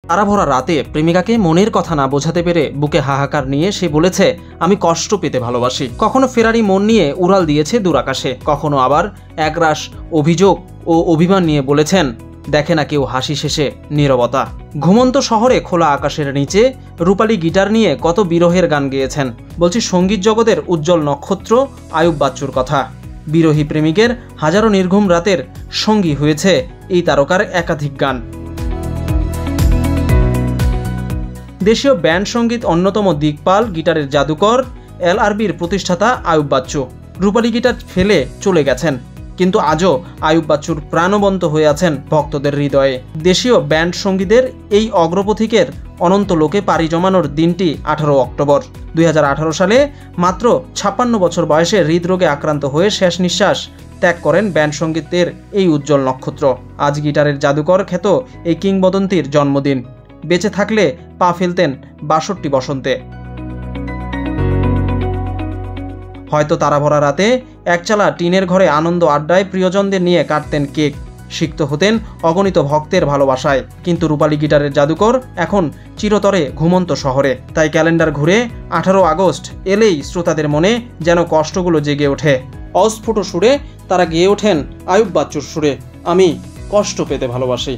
তারাভরা রাতে প্রেমিকাকে মনের কথা না বোঝাতে পেরে বুকে হাহাকার নিয়ে সে বলেছে, আমি কষ্ট পেতে ভালোবাসি। কখনো ফেরারি মন নিয়ে উড়াল দিয়েছে দূরাকাশে, কখনো আবার একরাশ অভিযোগ ও অভিমান নিয়ে বলেছেন, দেখে না কেউ হাসি শেষে নীরবতা। ঘুমন্ত শহরে খোলা আকাশের নিচে রূপালী গিটার নিয়ে কত বিরহের গান গেয়েছেন। বলছি সঙ্গীত জগতের উজ্জ্বল নক্ষত্র আয়ুব বাচ্চুর কথা। বিরহী প্রেমিকের হাজারো নির্ঘুম রাতের সঙ্গী হয়েছে এই তারকার একাধিক গান। দেশীয় ব্যান্ড সঙ্গীত অন্যতম দিকপাল, গিটারের জাদুকর, LRBর প্রতিষ্ঠাতা আয়ুব বাচ্চু রূপালী গিটার ফেলে চলে গেছেন, কিন্তু আজও আয়ুব বাচ্চুর প্রাণবন্ত হয়ে আছেন ভক্তদের হৃদয়ে। দেশীয় ব্যান্ড সঙ্গীতের এই অগ্রপথিকের অনন্ত লোকে পাড়ি জমানোর দিনটি 18 অক্টোবর 2018 সালে মাত্র 56 বছর বয়সে হৃদরোগে আক্রান্ত হয়ে শেষ নিঃশ্বাস ত্যাগ করেন ব্যান্ড সঙ্গীতের এই উজ্জ্বল নক্ষত্র। আজ গিটারের জাদুকর খ্যাত এই কিংবদন্তির জন্মদিন। বেঁচে থাকলে পা ফেলতেন 62 বসন্তে। হয়তো তারাভরা রাতে একচালা টিনের ঘরে আনন্দ আড্ডায় প্রিয়জনদের নিয়ে কাটতেন কেক, সিক্ত হতেন অগণিত ভক্তের ভালোবাসায়। কিন্তু রূপালী গিটারের জাদুকর এখন চিরতরে ঘুমন্ত শহরে। তাই ক্যালেন্ডার ঘুরে 18 আগস্ট এলেই শ্রোতাদের মনে যেন কষ্টগুলো জেগে ওঠে। অস্ফুট সুরে তারা গেয়ে ওঠেন আয়ুব বাচ্চুর সুরে, আমি কষ্ট পেতে ভালোবাসি।